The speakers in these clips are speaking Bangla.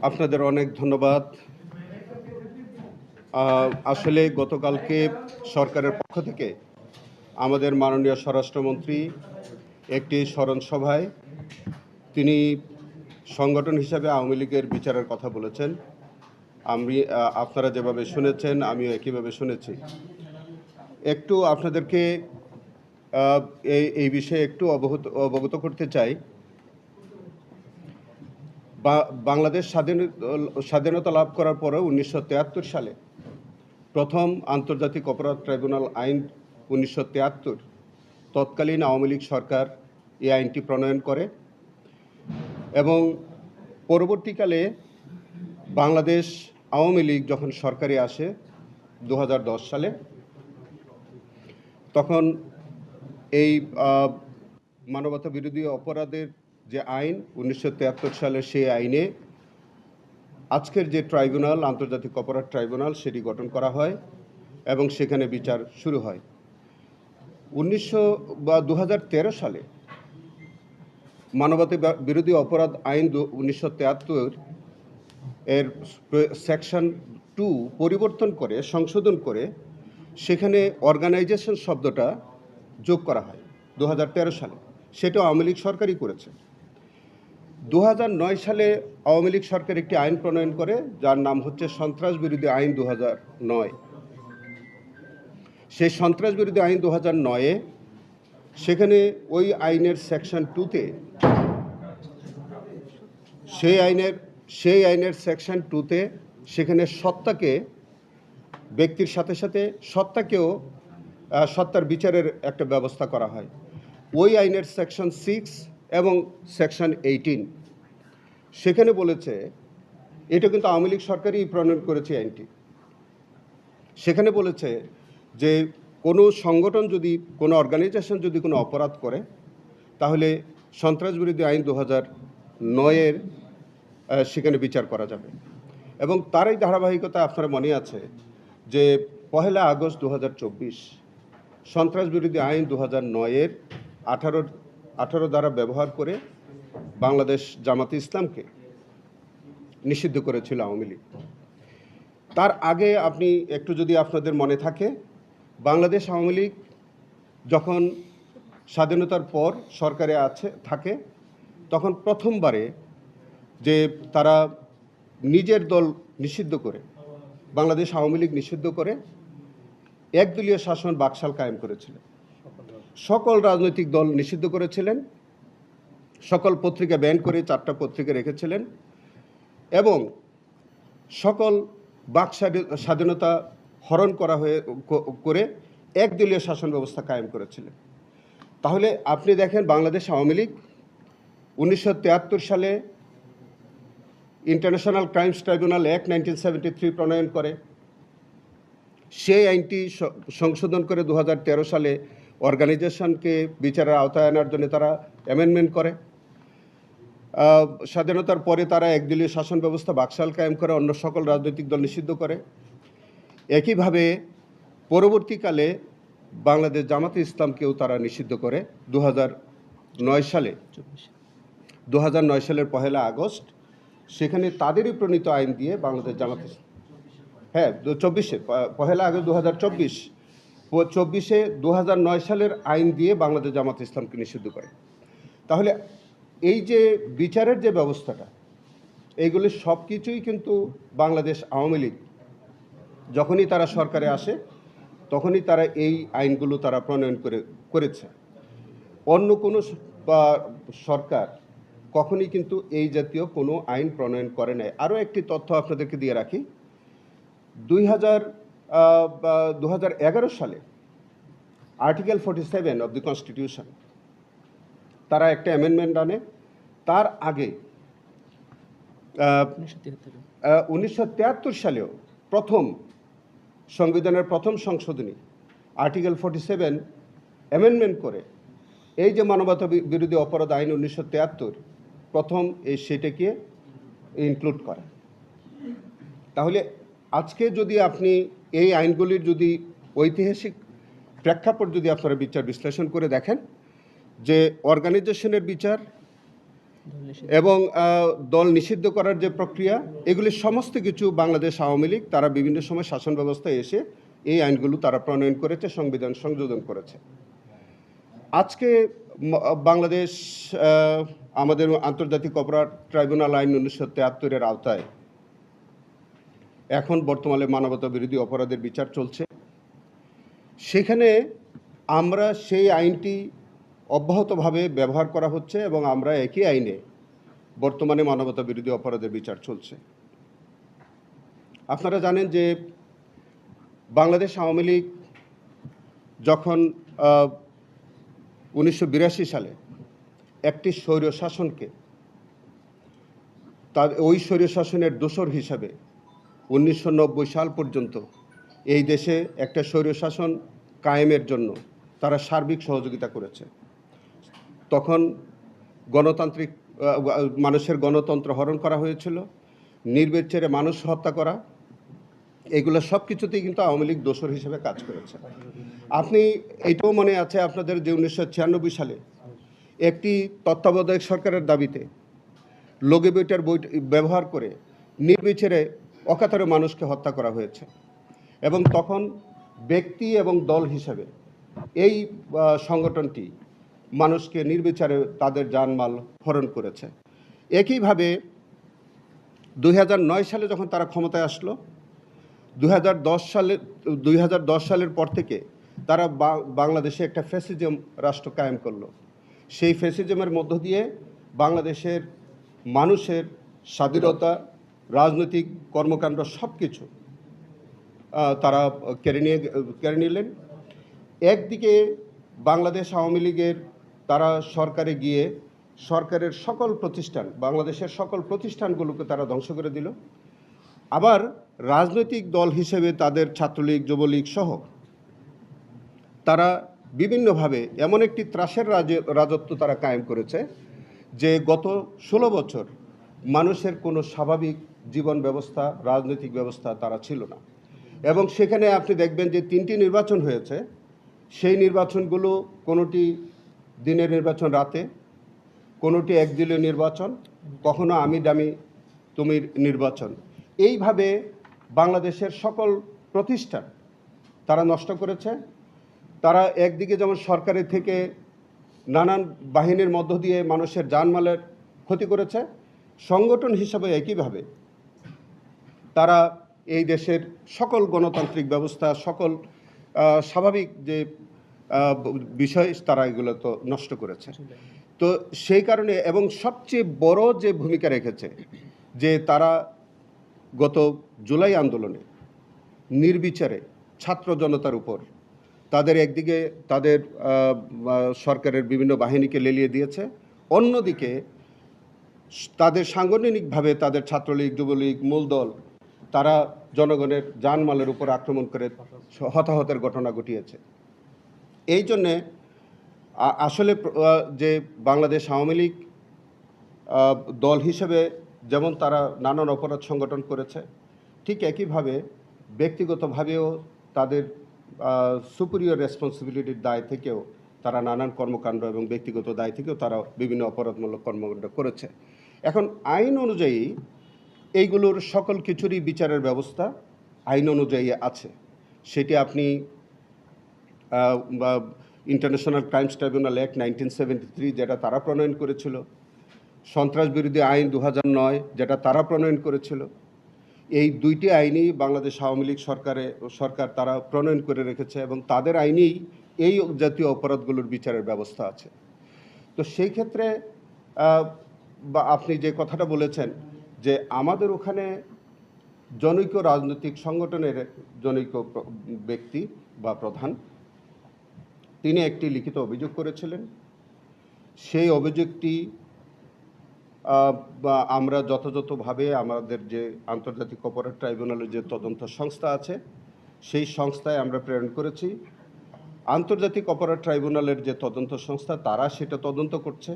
আপনাদের অনেক ধন্যবাদ। আসলে গতকালকে সরকারের পক্ষ থেকে আমাদের মাননীয় স্বরাষ্ট্রমন্ত্রী একটি স্মরণ সভায় তিনি সংগঠন হিসাবে আওয়ামী লীগের বিচারের কথা বলেছেন। আপনারা যেভাবে শুনেছেন আমিও একইভাবে শুনেছি। একটু আপনাদেরকে এই বিষয়ে একটু অবগত করতে চাই। বাংলাদেশ স্বাধীনতা লাভ করার পরে 1973 সালে প্রথম আন্তর্জাতিক অপরাধ ট্রাইব্যুনাল আইন 1973 তৎকালীন আওয়ামী লীগ সরকার এই আইনটি প্রণয়ন করে এবং পরবর্তীকালে বাংলাদেশ আওয়ামী লীগ যখন সরকারে আসে 2010 সালে, তখন এই মানবতা বিরোধী অপরাধের যে আইন 1973 সালের সেই আইনে আজকের যে ট্রাইব্যুনাল, আন্তর্জাতিক অপরাধ ট্রাইব্যুনাল, সেটি গঠন করা হয় এবং সেখানে বিচার শুরু হয়। 2013 সালে মানবতা বিরোধী অপরাধ আইন 1973 এর সেকশন 2 পরিবর্তন করে, সংশোধন করে সেখানে অর্গানাইজেশন শব্দটা যোগ করা হয় 2013 সালে। সেটা আওয়ামী লীগ সরকারই করেছে। 2009 সালে আওয়ামী লীগ সরকার একটি আইন প্রণয়ন করে, যার নাম হচ্ছে সন্ত্রাস বিরোধী আইন 2009। সেই সন্ত্রাস বিরোধী আইন 2009-এ সেখানে ওই আইনের সেকশন 2-তে সেই আইনের সেকশন 2-তে সেখানে সত্তাকে, ব্যক্তির সাথে সাথে সত্তাকেও, সত্তার বিচারের একটা ব্যবস্থা করা হয়। ওই আইনের সেকশন 6 এবং সেকশন 18 সেখানে বলেছে, এটা কিন্তু আওয়ামী লীগ সরকারই প্রণয়ন করেছে আইনটি। সেখানে বলেছে যে কোনো সংগঠন যদি, কোনো অর্গানাইজেশন যদি কোনো অপরাধ করে, তাহলে সন্ত্রাস বিরোধী আইন 2009-এর সেখানে বিচার করা যাবে। এবং তারই ধারাবাহিকতা আপনার মনে আছে যে 1 আগস্ট 2024 সন্ত্রাস বিরোধী আইন 2009-এর 18 ধারা ব্যবহার করে বাংলাদেশ জামাতে ইসলামকে নিষিদ্ধ করেছিল আওয়ামী লীগ। তার আগে আপনি একটু যদি আপনাদের মনে থাকে, বাংলাদেশ আওয়ামী লীগ যখন স্বাধীনতার পর সরকারে থাকে, তখন প্রথমবারে যে তারা নিজের দল নিষিদ্ধ করে, বাংলাদেশ আওয়ামী লীগ নিষিদ্ধ করে একদলীয় শাসন বাকশাল কায়েম করেছিলেন। সকল রাজনৈতিক দল নিষিদ্ধ করেছিলেন, সকল পত্রিকা ব্যান করে 4টা পত্রিকা রেখেছিলেন এবং সকল বাক স্বাধীনতা হরণ করে একদলীয় শাসন ব্যবস্থা কায়েম করেছিলেন। তাহলে আপনি দেখেন, বাংলাদেশ আওয়ামী লীগ 1973 সালে ইন্টারন্যাশনাল ক্রাইমস ট্রাইব্যুনাল অ্যাক্ট 1973 প্রণয়ন করে। সেই আইনটি সংশোধন করে 2013 সালে অর্গানাইজেশনকে বিচারের আওতায় আনার জন্য তারা অ্যামেন্ডমেন্ট করে। স্বাধীনতার পরে তারা একদলীয় শাসন ব্যবস্থা বাকশাল কায়েম করে, অন্য সকল রাজনৈতিক দল নিষিদ্ধ করে। একইভাবে পরবর্তীকালে বাংলাদেশ জামাতে ইসলামকেও তারা নিষিদ্ধ করে 2009 সালে। 2009 সালের 1 আগস্ট সেখানে তাদেরই প্রণীত আইন দিয়ে বাংলাদেশ জামাতে, 1 আগস্ট 2024 সালের আইন দিয়ে বাংলাদেশ জামাতে ইসলামকে নিষিদ্ধ করে। তাহলে এই যে বিচারের যে ব্যবস্থাটা, এইগুলি সব কিছুই কিন্তু বাংলাদেশ আওয়ামী লীগ যখনই তারা সরকারে আসে তখনই তারা এই আইনগুলো তারা প্রণয়ন করেছে। অন্য কোনো সরকার কখনই কিন্তু এই জাতীয় কোনো আইন প্রণয়ন করে নাই। আরও একটি তথ্য আপনাদেরকে দিয়ে রাখি, 2011 সালে আর্টিকেল 47 অফ দি কনস্টিটিউশন তারা একটা অ্যামেন্ডমেন্ট আনে। তার আগে 1973 সালেও সংবিধানের প্রথম সংশোধনী আর্টিকেল 47 অ্যামেন্ডমেন্ট করে এই যে মানবতা বিরোধী অপরাধ আইন 1973 প্রথম সেটাকে ইনক্লুড করে। তাহলে আজকে যদি আপনি এই আইনগুলির যদি ঐতিহাসিক প্রেক্ষাপট যদি আপনারা বিচার বিশ্লেষণ করে দেখেন, যে অর্গানাইজেশনের বিচার এবং দল নিষিদ্ধ করার যে প্রক্রিয়া, এগুলি সমস্ত কিছু বাংলাদেশ আওয়ামী লীগ তারা বিভিন্ন সময় শাসন ব্যবস্থায় এসে এই আইনগুলো তারা প্রণয়ন করেছে, সংবিধান সংযোজন করেছে। আজকে বাংলাদেশ আমাদের আন্তর্জাতিক অপরাধ ট্রাইব্যুনাল আইন 1973-এর আওতায় এখন বর্তমানে মানবতা বিরোধী অপরাধের বিচার চলছে। সেখানে আমরা সেই আইনটি অব্যাহতভাবে ব্যবহার করা হচ্ছে এবং আমরা একই আইনে বর্তমানে মানবতা বিরোধী অপরাধের বিচার চলছে। আপনারা জানেন যে বাংলাদেশ আওয়ামী লীগ যখন 1982 সালে একটি স্বৈরশাসনকে ওই স্বৈরশাসনের দোসর হিসাবে 1990 সাল পর্যন্ত এই দেশে একটা স্বৈরশাসন কায়েমের জন্য তারা সার্বিক সহযোগিতা করেছে। তখন গণতান্ত্রিক মানুষের গণতন্ত্র হরণ করা হয়েছিল, নির্বিচারে মানুষ হত্যা করা, এগুলো সব কিছুতেই কিন্তু আওয়ামী লীগ দোসর হিসেবে কাজ করেছে। আপনি এইটাও মনে আছে আপনাদের যে 1996 সালে একটি তত্ত্বাবধায়ক সরকারের দাবিতে লোগোবেটার বই ব্যবহার করে নির্বিচারে অকাতরে মানুষকে হত্যা করা হয়েছে এবং তখন ব্যক্তি এবং দল হিসেবে এই সংগঠনটি মানুষকে নির্বিচারে তাদের জানমাল হরণ করেছে। একইভাবে 2009 সালে যখন তারা ক্ষমতায় আসলো, 2010 সালের পর থেকে তারা বাংলাদেশে একটা ফ্যাসিজম রাষ্ট্র কায়েম করলো। সেই ফ্যাসিজমের মধ্য দিয়ে বাংলাদেশের মানুষের স্বাধীনতা, রাজনৈতিক কর্মকাণ্ড সব কিছু তারা কেড়ে নিলেন। একদিকে বাংলাদেশ আওয়ামী লীগের তারা সরকারে গিয়ে সরকারের সকল প্রতিষ্ঠান, বাংলাদেশের সকল প্রতিষ্ঠানগুলোকে তারা ধ্বংস করে দিল। আবার রাজনৈতিক দল হিসেবে তাদের ছাত্রলীগ, যুবলীগ সহ তারা বিভিন্নভাবে এমন একটি ত্রাসের রাজত্ব তারা কায়েম করেছে যে গত 16 বছর মানুষের কোনো স্বাভাবিক জীবন ব্যবস্থা, রাজনৈতিক ব্যবস্থা তারা ছিল না। এবং সেখানে আপনি দেখবেন যে 3টি নির্বাচন হয়েছে, সেই নির্বাচনগুলো কোনোটি দিনের নির্বাচন রাতে, কোনোটি একদলীয় নির্বাচন, কখনো আমি দামি তুমির নির্বাচন। এইভাবে বাংলাদেশের সকল প্রতিষ্ঠান তারা নষ্ট করেছে। তারা একদিকে যেমন সরকারের থেকে নানান বাহিনীর মধ্য দিয়ে মানুষের জানমালের ক্ষতি করেছে, সংগঠন হিসাবে একইভাবে তারা এই দেশের সকল গণতান্ত্রিক ব্যবস্থা, সকল স্বাভাবিক যে বিষয় তারা এগুলো তো নষ্ট করেছে। তো সেই কারণে এবং সবচেয়ে বড় যে ভূমিকা রেখেছে যে তারা গত জুলাই আন্দোলনে নির্বিচারে ছাত্র জনতার উপর তাদের একদিকে তাদের সরকারের বিভিন্ন বাহিনীকে লেলিয়ে দিয়েছে, অন্যদিকে তাদের সাংগঠনিকভাবে তাদের ছাত্রলীগ, যুবলীগ, মূলদল তারা জনগণের জানমালের উপর আক্রমণ করে হতাহতের ঘটনা ঘটিয়েছে। এই জন্যে আসলে যে বাংলাদেশ আওয়ামী লীগ দল হিসেবে যেমন তারা নানান অপরাধ সংগঠন করেছে, ঠিক একইভাবে ব্যক্তিগতভাবেও তাদের সুপিরিয়র রেসপন্সিবিলিটির দায় থেকেও তারা নানান কর্মকাণ্ড এবং ব্যক্তিগত দায় থেকেও তারা বিভিন্ন অপরাধমূলক কর্মকাণ্ড করেছে। এখন আইন অনুযায়ী এইগুলোর সকল কিছুরই বিচারের ব্যবস্থা আইন অনুযায়ী আছে। সেটি আপনি ইন্টারন্যাশনাল ক্রাইমস ট্রাইব্যুনাল অ্যাক্ট 1973 যেটা তারা প্রণয়ন করেছিল, সন্ত্রাস বিরোধী আইন 2009 যেটা তারা প্রণয়ন করেছিল, এই দুইটি আইনই বাংলাদেশ আওয়ামী লীগ সরকার তারা প্রণয়ন করে রেখেছে এবং তাদের আইনেই এই জাতীয় অপরাধগুলোর বিচারের ব্যবস্থা আছে। তো সেই ক্ষেত্রে বা আপনি যে কথাটা বলেছেন যে আমাদের ওখানে জনৈক রাজনৈতিক সংগঠনের জনৈক ব্যক্তি বা প্রধান তিনি একটি লিখিত অভিযোগ করেছিলেন। সেই অভিযোগটি আমরা যথাযথভাবে আমাদের যে আন্তর্জাতিক অপরাধ ট্রাইব্যুনালের যে তদন্ত সংস্থা আছে সেই সংস্থায় আমরা প্রেরণ করেছি। আন্তর্জাতিক অপরাধ ট্রাইব্যুনালের যে তদন্ত সংস্থা তারা সেটা তদন্ত করছে।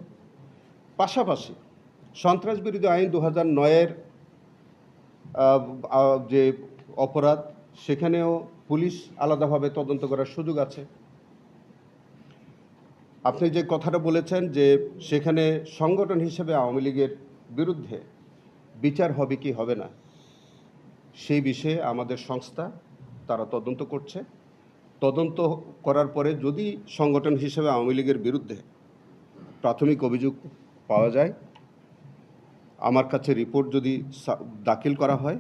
পাশাপাশি সন্ত্রাস বিরোধী আইন 2009-এর যে অপরাধ সেখানেও পুলিশ আলাদাভাবে তদন্ত করার সুযোগ আছে। আপনি যে কথাটা বলেছেন যে সেখানে সংগঠন হিসেবে আওয়ামী লীগের বিরুদ্ধে বিচার হবে কি হবে না, সেই বিষয়ে আমাদের সংস্থা তারা তদন্ত করছে। তদন্ত করার পরে যদি সংগঠন হিসেবে আওয়ামী লীগের বিরুদ্ধে প্রাথমিক অভিযোগ পাওয়া যায়, আমার কাছে রিপোর্ট যদি দাখিল করা হয়,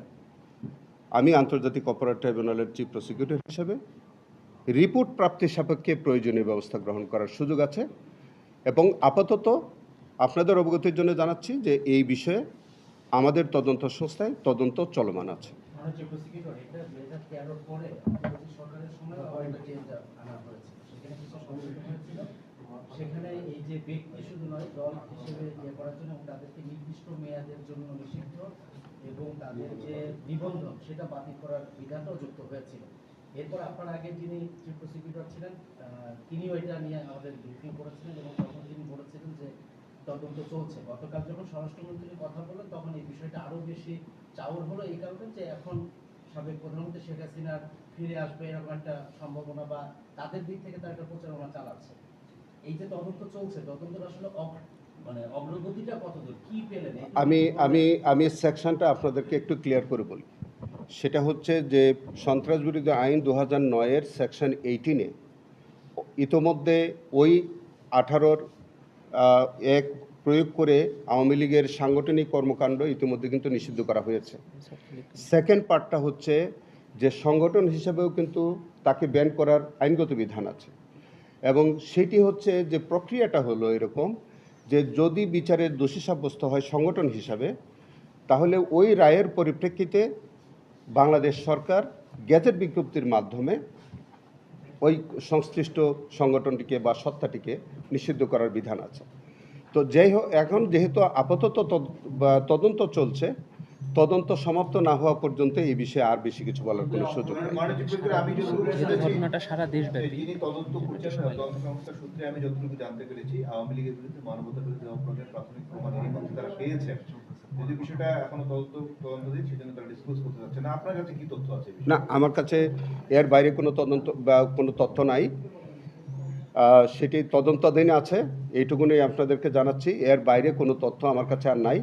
আমি আন্তর্জাতিক অপরাধ ট্রাইব্যুনালের চিফ প্রসিকিউটর হিসেবে রিপোর্ট প্রাপ্তির সাপেক্ষে প্রয়োজনীয় ব্যবস্থা গ্রহণ করার সুযোগ আছে। এবং আপাতত আপনাদের অবগতির জন্য জানাচ্ছি যে এই বিষয়ে আমাদের তদন্ত সংস্থায় তদন্ত চলমান আছে। সেখানে এই যে ব্যক্তি শুধু নয়, দল হিসেবে ইয়ে করার জন্য তাদেরকে নির্দিষ্ট মেয়াদের জন্য নিষিদ্ধ এবং তাদের যে নিবন্ধন সেটা বাতিল করার বিধানটাও যুক্ত হয়েছিল। এরপর আপনার আগে যিনি চিফ প্রসিকিউটর ছিলেন তিনিও এটা নিয়ে আমাদের ব্রিফিং করেছিলেন এবং তখন তিনি বলেছিলেন যে তদন্ত চলছে। গতকাল যখন স্বরাষ্ট্রমন্ত্রী কথা বললেন তখন এই বিষয়টা আরো বেশি চাউর হলো এই কারণে যে এখন সাবেক প্রধানমন্ত্রী শেখ হাসিনার ফিরে আসবে এরকম একটা সম্ভাবনা বা তাদের দিক থেকে তার একটা প্রচারণা চালাচ্ছে। এই যে তদন্ত চলছে, তদন্তের আসলে মানে অগ্রগতিটা কতদূর, কি পেলেন? আমি সেকশনটা আপনাদেরকে একটু ক্লিয়ার করে বলি। সেটা হচ্ছে যে সন্ত্রাস বিরোধী আইন 2009-এর সেকশন 18-এ ইতোমধ্যে ওই 18-র এক প্রয়োগ করে আওয়ামী লীগের সাংগঠনিক কর্মকাণ্ড ইতিমধ্যে কিন্তু নিষিদ্ধ করা হয়েছে। সেকেন্ড পার্টটা হচ্ছে যে সংগঠন হিসেবেও কিন্তু তাকে ব্যান করার আইনগত বিধান আছে, এবং সেটি হচ্ছে যে প্রক্রিয়াটা হলো এরকম যে যদি বিচারের দোষী সাব্যস্ত হয় সংগঠন হিসাবে, তাহলে ওই রায়ের পরিপ্রেক্ষিতে বাংলাদেশ সরকার গেজেট বিজ্ঞপ্তির মাধ্যমে ওই সংশ্লিষ্ট সংগঠনটিকে বা সত্তাটিকে নিষিদ্ধ করার বিধান আছে। তো যাই হোক, এখন যেহেতু আপাতত তদন্ত চলছে, তদন্ত সমাপ্ত না হওয়া পর্যন্ত এই বিষয়ে আর বেশি কিছু বলার কোনো সুযোগ নেই। ঘটনাটা সারা দেশব্যাপী তদন্ত করছে তদন্ত সংস্থার সূত্রে আমি যতটুকু জানতে পেরেছি আওয়ামী লীগের বিরুদ্ধে মানবতা বিরোধী অপরাধের প্রাথমিক প্রমাণ ইতিমধ্যে তারা পেয়েছে। যদি বিষয়টা এখনো তদন্ত দিন সেজন্য তারা ডিসক্লোজ করতে যাচ্ছে না। আপনার কাছে কি তথ্য আছে? না, আমার কাছে এর বাইরে কোনো তদন্ত বা কোনো তথ্য নাই। সেটি তদন্তাধীন আছে, এইটুকুনি আপনাদেরকে জানাচ্ছি। এর বাইরে কোনো তথ্য আমার কাছে আর নাই।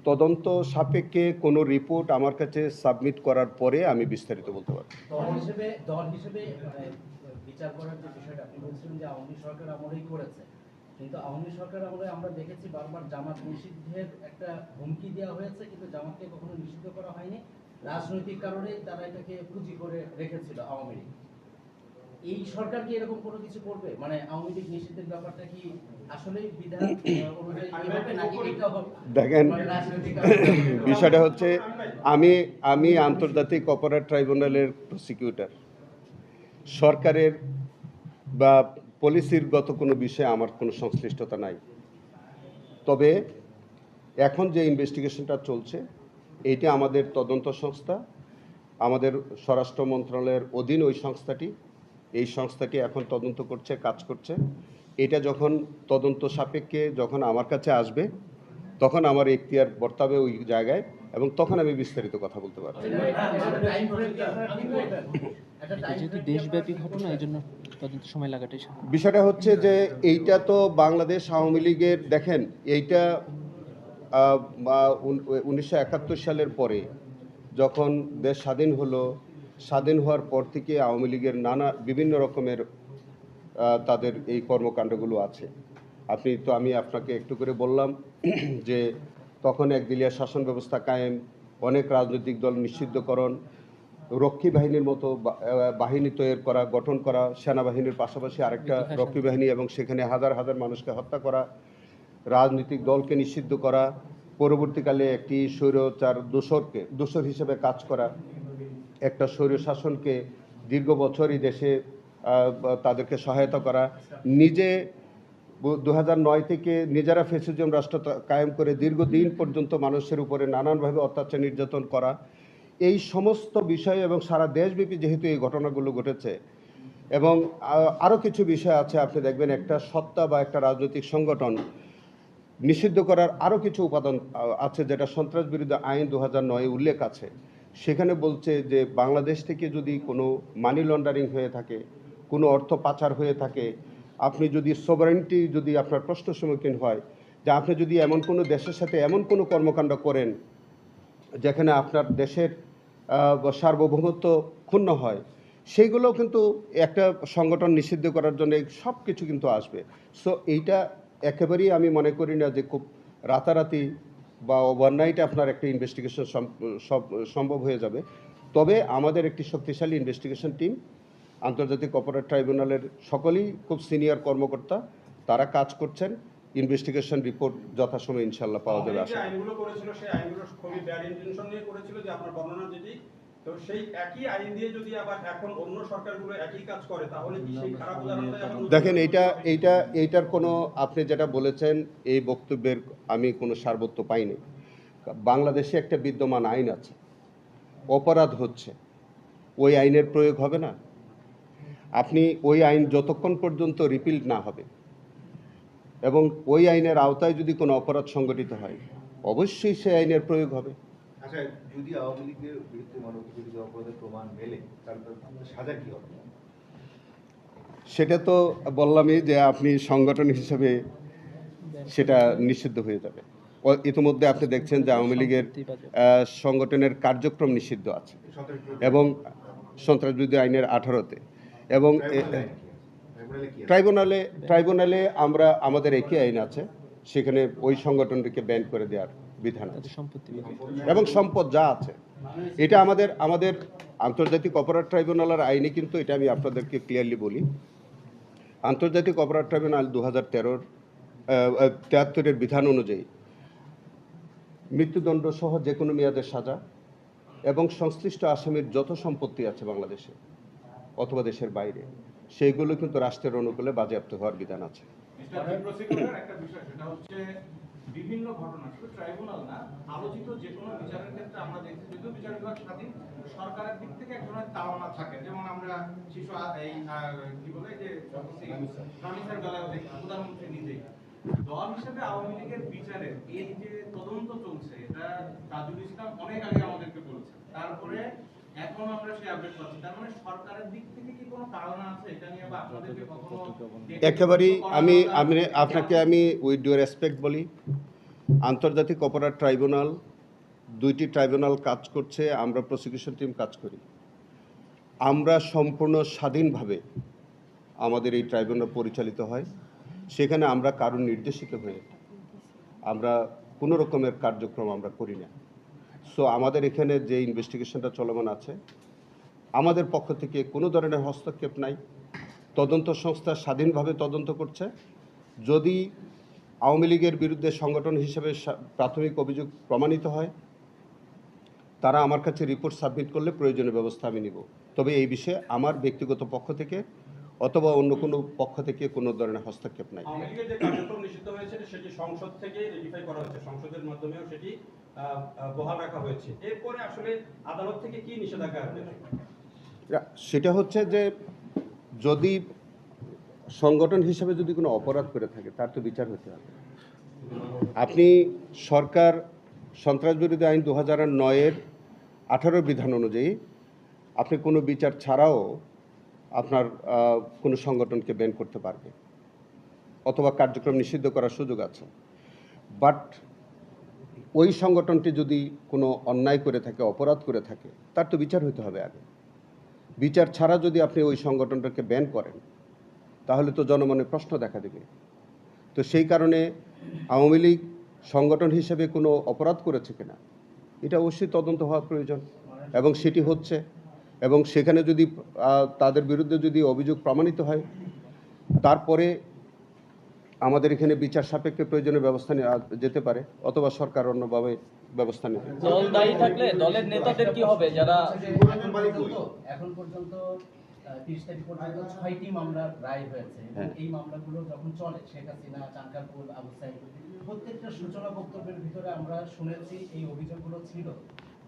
তদন্ত সাপেক্ষে কোনো রিপোর্ট আমার কাছে সাবমিট করার পরে আমি বিস্তারিত বলতে পারব। দল হিসেবে বিচার করার যে বিষয়টা আপনি বলছিলেন যে আওয়ামী সরকার আমলেই করেছে, কিন্তু আওয়ামী সরকার আমলে আমরা দেখেছি বারবার জামাত নিষিদ্ধের একটা হুমকি দেওয়া হয়েছে, কিন্তু জামাতকে কখনো নিষিদ্ধ করা হয়নি। রাজনৈতিক কারণে তারা এটাকে পুঁজি করে রেখেছিল আওয়ামী লীগ। এই সরকার কি এরকম কোনো কিছু করবে? মানে আওয়ামী লীগ নিষিদ্ধের ব্যাপারটা কি আসলে বিধান অনুযায়ী হবে নাকি এটা হবে? দেখেন, বিষয়টা হচ্ছে আমি আন্তর্জাতিক অপরাধ ট্রাইব্যুনালের প্রসিকিউটর। সরকারের বা পলিসির গত কোনো বিষয়ে আমার কোনো সংশ্লিষ্টতা নাই। তবে এখন যে ইনভেস্টিগেশনটা চলছে এইটা আমাদের তদন্ত সংস্থা, আমাদের স্বরাষ্ট্র মন্ত্রণালয়ের অধীন ওই সংস্থাটি, এই সংস্থাটি এখন তদন্ত করছে, কাজ করছে। এটা যখন তদন্ত সাপেক্ষে যখন আমার কাছে আসবে তখন আমার এখতিয়ার বর্তাবে ওই জায়গায়, এবং তখন আমি বিস্তারিত কথা বলতে পারবো। যেহেতু দেশব্যাপী ঘটনা এই জন্য তদন্ত সময় লাগাটাই বিষয়টা হচ্ছে যে এইটা তো বাংলাদেশ আওয়ামী লীগের, দেখেন এইটা 1971 সালের পরে যখন দেশ স্বাধীন হলো, স্বাধীন হওয়ার পর থেকে আওয়ামী লীগের বিভিন্ন রকমের তাদের এই কর্মকাণ্ডগুলো আছে। আমি আপনাকে একটু করে বললাম যে তখন একদিলিয়া শাসন ব্যবস্থা কায়েম, অনেক রাজনৈতিক দল নিষিদ্ধকরণ, রক্ষী বাহিনীর মতো বাহিনী তৈরি করা, গঠন করা, সেনাবাহিনীর পাশাপাশি আরেকটা রক্ষী বাহিনী, এবং সেখানে হাজার হাজার মানুষকে হত্যা করা, রাজনৈতিক দলকে নিষিদ্ধ করা, পরবর্তীকালে একটি স্বৈরাচার দোসর হিসেবে কাজ করা, একটা স্বৈর শাসনকে দীর্ঘ বছরই দেশে তাদেরকে সহায়তা করা, নিজে 2009 থেকে নিজেরা ফ্যাসিজম রাষ্ট্র কায়েম করে দীর্ঘদিন পর্যন্ত মানুষের উপরে নানানভাবে অত্যাচার নির্যাতন করা, এই সমস্ত বিষয়, এবং সারা দেশব্যাপী যেহেতু এই ঘটনাগুলো ঘটেছে, এবং আরও কিছু বিষয় আছে। আপনি দেখবেন একটা সত্তা বা একটা রাজনৈতিক সংগঠন নিষিদ্ধ করার আরও কিছু উপাদান আছে, যেটা সন্ত্রাস বিরোধী আইন 2009-এ উল্লেখ আছে। সেখানে বলছে যে বাংলাদেশ থেকে যদি কোনো মানি লন্ডারিং হয়ে থাকে, কোনো অর্থ পাচার হয়ে থাকে, আপনি যদি সোভারেন্টি যদি আপনার প্রশ্ন সম্মুখীন হয়, যে আপনি যদি এমন কোনো দেশের সাথে এমন কোনো কর্মকাণ্ড করেন যেখানে আপনার দেশের সার্বভৌমত্ব ক্ষুণ্ণ হয়, সেইগুলোও কিন্তু একটা সংগঠন নিষিদ্ধ করার জন্য সব কিছু কিন্তু আসবে। সো এইটা একেবারেই আমি মনে করি না যে খুব রাতারাতি বা ওভারনাইটে আপনার একটা ইনভেস্টিগেশন সম্ভব হয়ে যাবে। তবে আমাদের একটি শক্তিশালী ইনভেস্টিগেশন টিম, আন্তর্জাতিক অপরাধ ট্রাইব্যুনালের সকলেই খুব সিনিয়র কর্মকর্তা, তারা কাজ করছেন। ইনভেস্টিগেশন রিপোর্ট যথাসময়ে ইনশাল্লাহ পাওয়া যাবে। যে আইনগুলো করেছিল সেই আইনগুলো খুবই ব্যাড ইন্টেনশন নিয়ে করেছিল, যে আপনার বর্ণনা যেটি, তো সেই একই আইন দিয়ে যদি আবার এখন অন্য সরকারগুলো একই কাজ করে, তাহলে কি সেই খারাপ উদাহরণটাই আবার নতুন দেখেন, করে এইটার কোনো, আপনি যেটা বলেছেন এই বক্তব্যের আমি কোনো সারবত্য পাইনি। বাংলাদেশে একটা বিদ্যমান আইন আছে, অপরাধ হচ্ছে, ওই আইনের প্রয়োগ হবে না। আপনি ওই আইন যতক্ষণ পর্যন্ত রিপিল না হবে এবং ওই আইনের আওতায় যদি কোনো অপরাধ সংগঠিত হয়, অবশ্যই সেই আইনের প্রয়োগ হবে। আচ্ছা, যদি আওয়ামী লীগের বিরুদ্ধে মানবতাবিরোধী অপরাধের প্রমাণ মেলে, তাহলে তার সাজা কি হবে? সেটা তো বললামই যে আপনি সংগঠন হিসেবে সেটা নিষিদ্ধ হয়ে যাবে। ইতিমধ্যে আপনি দেখছেন যে আওয়ামী লীগের সংগঠনের কার্যক্রম নিষিদ্ধ আছে এবং সন্ত্রাসবিরোধী আইনের 18-তে এবং ট্রাইব্যুনালে আমরা আমাদের একই আইন আছে, সেখানে ওই সংগঠনটিকে ব্যান করে দেওয়ার বিধান আছে এবং সম্পদ যা আছে। এটা আমাদের আন্তর্জাতিক অপরাধ ট্রাইব্যুনালের আইনে কিন্তু, এটা আমি আপনাদেরকে ক্লিয়ারলি বলি, আন্তর্জাতিক অপরাধ ট্রাইব্যুনাল 2013-73-এর বিধান অনুযায়ী মৃত্যুদণ্ড সহ যে কোনো মেয়াদের সাজা এবং সংশ্লিষ্ট আসামির যত সম্পত্তি আছে বাংলাদেশে অথবা দেশের বাইরে, সেইগুলো কিন্তু রাষ্ট্রের অনুকূলে বাজেয়াপ্ত হওয়ার বিধান আছে। মিস্টার চিফ প্রসিকিউটর, একটা বিষয় সেটা হচ্ছে বিভিন্ন ঘটনা, শুধু ট্রাইব্যুনাল না, আলোচিত যে কোনো বিচারের ক্ষেত্রে আমরা দেখছি যদিও বিচার বিভাগ স্বাধীন, সরকারের দিক থেকে এক ধরনের তাড়না থাকে। যেমন আমরা শিশু এই কি বলে যে রামিসের বেলায় দেখি প্রধানমন্ত্রী নিজেই দল হিসেবে আওয়ামী লীগের বিচারের এই যে তদন্ত চলছে, এটা তাজুল ইসলাম অনেক আগে আমাদেরকে বলেছে, তারপরে এখন আমরা সেই আপডেট পাচ্ছি। তার মানে সরকারের দিক থেকে কি কোনো তাড়না আছে এটা নিয়ে, বা আপনাদেরকে কখনো একেবারেই আপনাকে আমি উইথ ডিউ রেসপেক্ট বলি, আন্তর্জাতিক অপরাধ ট্রাইব্যুনাল, 2টি ট্রাইব্যুনাল কাজ করছে, আমরা প্রসিকিউশন টিম কাজ করি। আমরা সম্পূর্ণ স্বাধীনভাবে আমাদের এই ট্রাইব্যুনাল পরিচালিত হয়, সেখানে আমরা কারণ নির্দেশিত হয়ে আমরা কোনো রকমের কার্যক্রম আমরা করি না। সো আমাদের এখানে যে ইনভেস্টিগেশনটা চলমান আছে, আমাদের পক্ষ থেকে কোনো ধরনের হস্তক্ষেপ নাই। তদন্ত সংস্থা স্বাধীনভাবে তদন্ত করছে। যদি আওয়ামী লীগের বিরুদ্ধে সংগঠন হিসেবে প্রাথমিক অভিযোগ প্রমাণিত হয়, তারা আমার কাছে রিপোর্ট সাবমিট করলে প্রয়োজনীয় ব্যবস্থা আমি নিব। তবে এই বিষয়ে আমার ব্যক্তিগত পক্ষ থেকে অথবা অন্য কোনো পক্ষ থেকে কোনো ধরনের হস্তক্ষেপ নাই। আওয়ামী লীগের যে কার্যক্রম নিষিদ্ধ হয়েছে সেটি সংসদ থেকে রেটিফাই করা হয়েছে, সংসদের মাধ্যমেও সেটি বহাল রাখা হয়েছে। এরপরে আসলে আদালত থেকে কি নিষেধাজ্ঞা আসবে? সেটা হচ্ছে যে যদি সংগঠন হিসেবে যদি কোনো অপরাধ করে থাকে, তার তো বিচার হতে হবে। আপনি সরকার সন্ত্রাসবিরোধী আইন 2009-এর 18 বিধান অনুযায়ী আপনি কোনো বিচার ছাড়াও আপনার কোনো সংগঠনকে ব্যান করতে পারবে অথবা কার্যক্রম নিষিদ্ধ করার সুযোগ আছে। বাট ওই সংগঠনটি যদি কোনো অন্যায় করে থাকে, অপরাধ করে থাকে, তার তো বিচার হতে হবে আগে। বিচার ছাড়া যদি আপনি ওই সংগঠনটাকে ব্যান করেন, তাহলে তো জনমনে প্রশ্ন দেখা দেবে। তো সেই কারণে আওয়ামী লীগ সংগঠন হিসেবে কোনো অপরাধ করেছে কিনা, এটা অবশ্যই তদন্ত হওয়া প্রয়োজন এবং সেটি হচ্ছে। এবং সেখানে যদি তাদের বিরুদ্ধে যদি অভিযোগ প্রমাণিত হয়, তারপরে আমাদের এখানে বিচার সাপেক্ষে প্রয়োজনীয় ব্যবস্থা নেওয়া যেতে পারে অথবা সরকার অন্যভাবে ব্যবস্থা নেবে। দল দায়ী থাকলে দলের নেতাদের কি হবে যারা এখন পর্যন্ত 30 তারিখ পর্যন্ত 6টি মামলার রায় হয়েছে এবং এই মামলাগুলো যখন চলে, শেখ হাসিনা, চাঙ্কারপুল, আবু সাইদ, প্রত্যেকটা সূচনা বক্তব্যের ভিতরে আমরা শুনেছি এই অভিযোগগুলো ছিল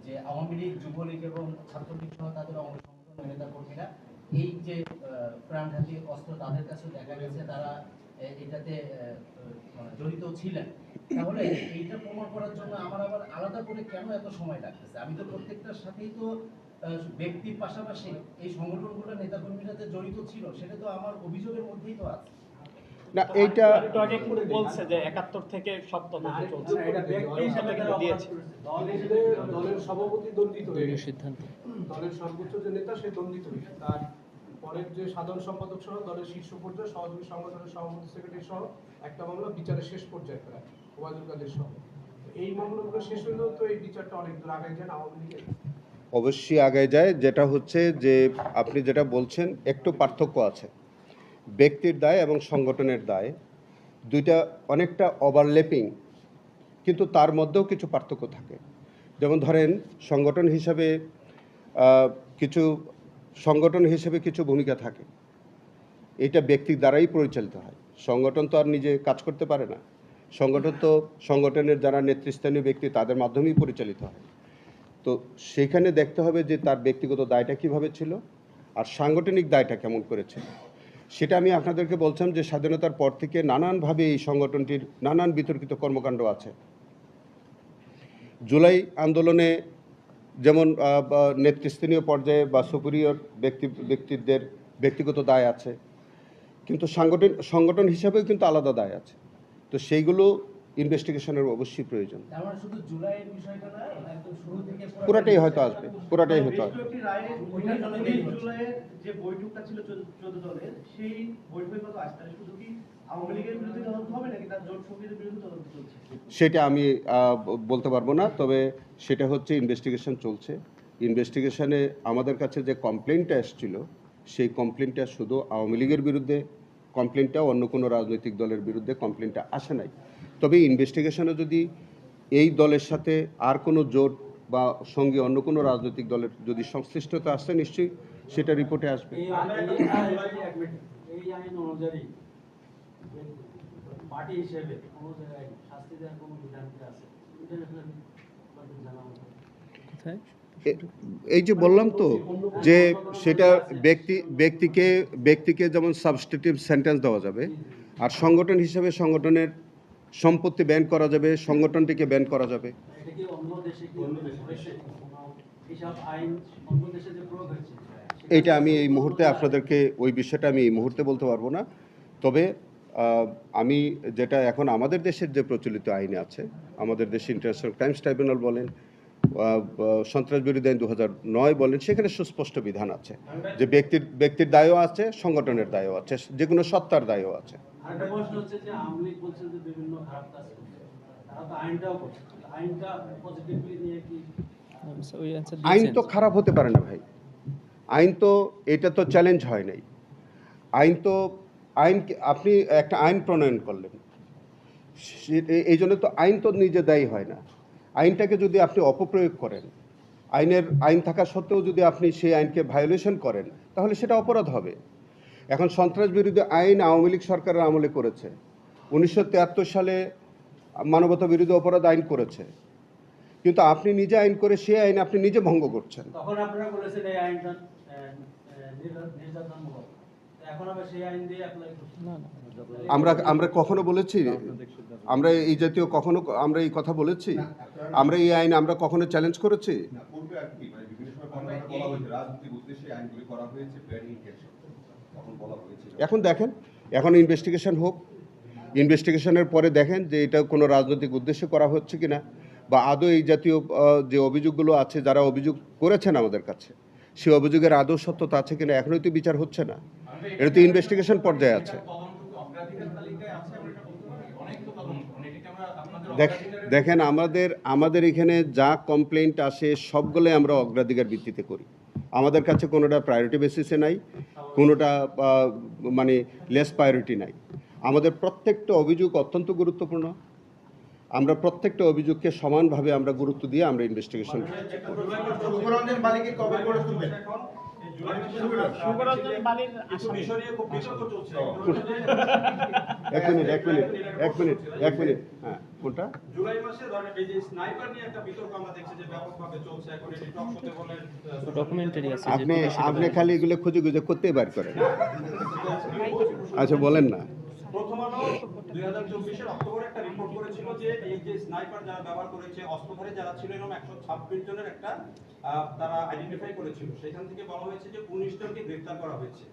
যে আওয়ামী লীগ, যুবলীগ এবং ছাত্রলীগ সহ তাদের অঙ্গ সংগঠনের নেতা কর্মীরা এই যে প্রাণঘাতী অস্ত্র তাদের কাছে দেখা গেছে তারা এটাতে জড়িত ছিলেন। তাহলে এইটা প্রমাণ করার জন্য আমার আবার আলাদা করে কেন এত সময় লাগতেছে? আমি তো প্রত্যেকটার সাথেই তো ব্যক্তির পাশাপাশি এই সংগঠনগুলোর নেতাকর্মীরা যে জড়িত ছিল সেটা তো আমার অভিযোগের মধ্যেই তো আছে। না এইটা একটু আগে কিন্তু বলছে যে 71 থেকে সব তদন্ত চলছে এই সাথে কিন্তু দিয়েছে দলের সভাপতি দণ্ডিত হয়ে দলীয় গেছে। সিদ্ধান্ত। দলের সর্বোচ্চ যে নেতা সে দণ্ডিত হয়ে গেছে। তার পরের যে সাধারণ সম্পাদক সহ দলের শীর্ষ পর্যায়ে সহযোগী সংগঠনের সভাপতি সেক্রেটারি সহ একটা মামলা বিচারের শেষ পর্যায়ে প্রায় ওবায়দুল কাদের সহ। এই মামলাগুলো শেষ হলেও তো এই বিচারটা অনেক দূর আগায় যায় আওয়ামী লীগের। অবশ্যই আগে যায়, যেটা হচ্ছে যে আপনি যেটা বলছেন একটু পার্থক্য আছে। ব্যক্তির দায় এবং সংগঠনের দায় দুইটা অনেকটা ওভারল্যাপিং, কিন্তু তার মধ্যেও কিছু পার্থক্য থাকে। যেমন ধরেন সংগঠন হিসাবে কিছু ভূমিকা থাকে, এটা ব্যক্তির দ্বারাই পরিচালিত হয়। সংগঠন তো আর নিজে কাজ করতে পারে না, সংগঠন তো সংগঠনের যারা নেতৃস্থানীয় ব্যক্তি তাদের মাধ্যমেই পরিচালিত হয়। তো সেখানে দেখতে হবে যে তার ব্যক্তিগত দায়টা কিভাবে ছিল আর সাংগঠনিক দায়টা কেমন করেছে। সেটা আমি আপনাদেরকে বলছিলাম যে স্বাধীনতার পর থেকে নানানভাবে এই সংগঠনটির নানান বিতর্কিত কর্মকাণ্ড আছে। জুলাই আন্দোলনে যেমন নেতৃস্থানীয় পর্যায়ে বা সুপিরিয়র ব্যক্তিদের ব্যক্তিগত দায় আছে, কিন্তু সংগঠন হিসাবেও কিন্তু আলাদা দায় আছে। তো সেইগুলো ইনভেস্টিগেশনের অবশ্যই প্রয়োজন। তার মানে শুধু জুলাইয়ের বিষয়টা না, একদম শুরু থেকে পুরাটাই হয়তো আসবে, পুরাটাই হয়তো আসবে। ওইটার জন্য দেরি হচ্ছে। জুলাইয়ের যে বৈঠকটা ছিল 14 দলের, সেই বৈঠকে কত আসছে? শুধু কি আওয়ামী লীগের বিরুদ্ধে তদন্ত হবে নাকি তার জোট সঙ্গীদের বিরুদ্ধে তদন্ত চলছে? সেটা আমি বলতে পারবো না, তবে সেটা হচ্ছে ইনভেস্টিগেশন চলছে। ইনভেস্টিগেশনে আমাদের কাছে যে কমপ্লেনটা এসেছিল সেই কমপ্লেনটা শুধু আওয়ামী লীগের বিরুদ্ধে কমপ্লেনটা, অন্য কোনো রাজনৈতিক দলের বিরুদ্ধে কমপ্লেনটা আসে নাই। তবে ইনভেস্টিগেশনে যদি এই দলের সাথে আর কোনো জোট বা সঙ্গে অন্য কোনো রাজনৈতিক দলের যদি সংশ্লিষ্টতা আসে, নিশ্চয়ই সেটা রিপোর্টে আসবে। এই আইন অনুযায়ী পার্টি হিসেবে কোনো জায়গায় শাস্তি দেওয়ার কোনো বিধান কি আছে? এটা আপনাদের জানা হবে। কোথায়? এই যে বললাম তো যে সেটা ব্যক্তিকে যেমন সাবস্টিটিউট সেন্টেন্স দেওয়া যাবে, আর সংগঠন হিসেবে সংগঠনের সম্পত্তি ব্যান করা যাবে, সংগঠনটিকে ব্যান করা যাবে। এটা কি অন্য দেশে কি হয়েছে? এইসব আইন অন্য দেশে যে প্রয়োগ হয়েছে এইটা আমি এই মুহূর্তে আপনাদেরকে ওই বিষয়টা আমি এই মুহূর্তে বলতে পারবো না। তবে আমি যেটা এখন আমাদের দেশের যে প্রচলিত আইনে আছে, আমাদের দেশে ইন্টারন্যাশনাল ক্রাইমস ট্রাইব্যুনাল বলেন, সন্ত্রাস বিরোধী আইন 2009 বলেন, সেখানে সুস্পষ্ট বিধান আছে যে ব্যক্তির দায়ও আছে, সংগঠনের দায়ও আছে, যে কোনো সত্তার দায়ও আছে। আরেকটা প্রশ্ন হচ্ছে যে আওয়ামী লীগ বলছে যে বিভিন্ন খারাপ কাজ করছে, তারা তো আইনটাও করছে, আইনটা পজিটিভলি নিয়ে কি ওই অ্যান্সার আইন দিয়েছেন। তো খারাপ হতে পারে না ভাই, আইন তো এটা তো চ্যালেঞ্জ হয় নাই। আইন আপনি একটা আইন প্রণয়ন করলেন, এই জন্য তো আইন তো নিজে দায়ী হয় না। আইনটাকে যদি আপনি অপপ্রয়োগ করেন, আইন থাকা সত্ত্বেও যদি আপনি সেই আইনকে ভায়োলেশন করেন, তাহলে সেটা অপরাধ হবে। এখন সন্ত্রাস বিরোধী আইন আওয়ামী লীগ সরকারের আমলে করেছে, 1973 সালে মানবতা বিরোধী অপরাধ আইন করেছে, কিন্তু আপনি নিজে আইন করে সেই আইন আপনি নিজে ভঙ্গ করছেন। তখন আপনারা বলেছেন এই আইনটা নির্যাতনমূলক, এখন আবার সেই আইন দিয়ে অ্যাপ্লাই করছেন। না না, আমরা কখনো বলেছি, আমরা এই জাতীয় কখনো আমরা এই কথা বলেছি, আমরা এই আইন আমরা কখনো চ্যালেঞ্জ করেছি? না, পূর্বে আর কি মানে বিভিন্ন সময় বলা হয়েছে রাজনৈতিক উদ্দেশ্যে আইনগুলি করা হয়েছে, ব্যাড ইন্টেনশন তখন বলা হয়েছিল। এখন দেখেন, এখন ইনভেস্টিগেশন হোক, ইনভেস্টিগেশনের পরে দেখেন যে এটা কোনো রাজনৈতিক উদ্দেশ্যে করা হচ্ছে কিনা, বা আদৌ এই জাতীয় যে অভিযোগগুলো আছে, যারা অভিযোগ করেছেন আমাদের কাছে, সেই অভিযোগের আদৌ সত্যতা আছে কিনা, এখনই তো বিচার হচ্ছে না, এটা তো ইনভেস্টিগেশন পর্যায়ে আছে। দেখেন আমাদের এখানে যা কমপ্লেন্ট আসে সবগুলো আমরা অগ্রাধিকার ভিত্তিতে করি। আমাদের কাছে কোনোটা প্রায়োরিটি বেসিসে নাই, কোনোটা মানে লেস প্রায়োরিটি নাই। আমাদের প্রত্যেকটা অভিযোগ অত্যন্ত গুরুত্বপূর্ণ, আমরা প্রত্যেকটা অভিযোগকে সমানভাবে আমরা গুরুত্ব দিয়ে আমরা ইনভেস্টিগেশন। সুবরঞ্জন বালিকে কবে করে তুলবেন? সুবরঞ্জন বালির আসামি এক মিনিট হ্যাঁ, কোনটা? জুলাই মাসে ধরেন এই যে স্নাইপার নিয়ে একটা বিতর্ক আমরা দেখছি যে ব্যাপকভাবে চলছে, এখন এটি টক শোতে বলেন ডকুমেন্টারি আছে যে আপনি খালি এগুলো খুঁজে করতেই বার করেন। আচ্ছা বলেন না। প্রথম আলো 2024 অক্টোবরে একটা রিপোর্ট করেছিল যে এই যে স্নাইপার যারা ব্যবহার করেছে, অস্ত্রধারী যারা ছিল, এরকম 126 জনের একটা তারা আইডেন্টিফাই করেছিল। সেখান থেকে বলা হয়েছে যে 19 জনকে গ্রেফতার করা হয়েছে।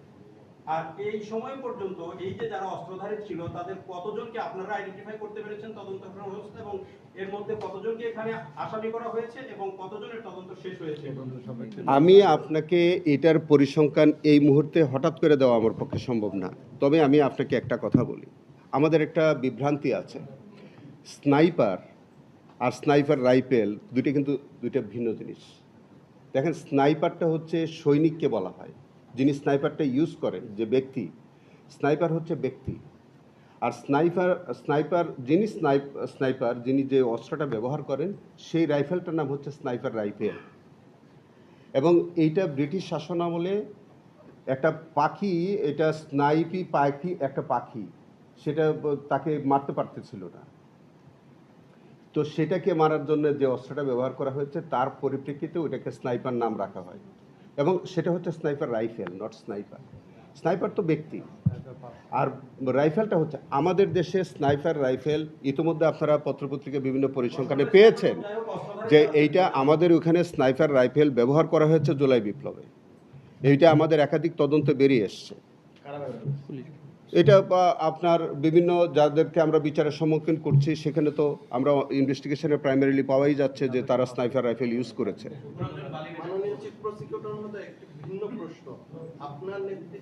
আর এই সময় পর্যন্ত এই যে যারা অস্ত্রধারী ছিল তাদের কতজনকে আপনারা আইডেন্টিফাই করতে পেরেছেন তদন্ত সংস্থা, এবং এর মধ্যে কতজনকে এখানে আসামি করা হয়েছে এবং কতজনের তদন্ত শেষ হয়েছে? আমি আপনাকে এটার পরিসংখ্যান এই মুহূর্তে হঠাৎ করে দেওয়া আমার পক্ষে সম্ভব না। তবে আমি আপনাকে একটা কথা বলি, আমাদের একটা বিভ্রান্তি আছে। স্নাইপার আর স্নাইপার রাইফেল দুইটা ভিন্ন জিনিস। দেখেন, স্নাইপারটা হচ্ছে সৈনিককে বলা হয়, যিনি স্নাইপারটা ইউজ করেন যে ব্যক্তি, স্নাইপার হচ্ছে ব্যক্তি। আর স্নাইপার যিনি যে অস্ত্রটা ব্যবহার করেন সেই রাইফেলটার নাম হচ্ছে স্নাইপার রাইফেল। এবং এইটা ব্রিটিশ শাসন আমলে একটা পাখি, এটা স্নাইপি পাখি, একটা পাখি, সেটা তাকে মারতে পারতেছিল না, তো সেটাকে মারার জন্য যে অস্ত্রটা ব্যবহার করা হয়েছে তার পরিপ্রেক্ষিতে ওইটাকে স্নাইপার নাম রাখা হয়, এবং সেটা হচ্ছে sniper rifle, not sniper. Sniper তো ব্যক্তি, আর রাইফেলটা হচ্ছে আমাদের দেশে স্নাইপার রাইফেল। ইতিমধ্যে আপনারা পত্রপত্রিকা বিভিন্ন পরিসংখ্যানে পেয়েছেন যে এইটা আমাদের ওখানে স্নাইপার রাইফেল ব্যবহার করা হয়েছে জুলাই বিপ্লবে। এইটা আমাদের একাধিক তদন্তে বেরিয়ে এসছে। এটা আপনার বিভিন্ন যাদেরকে আমরা বিচারের সম্মুখীন করছি সেখানে তো আমরা ইনভেস্টিগেশনে প্রাইমারিলি পাওয়াই যাচ্ছে যে তারা স্নাইপার রাইফেল ইউজ করেছে। মাননীয় চিফ প্রসিকিউটর মধ্যে একটি ভিন্ন প্রশ্ন, আপনার নেতৃত্বে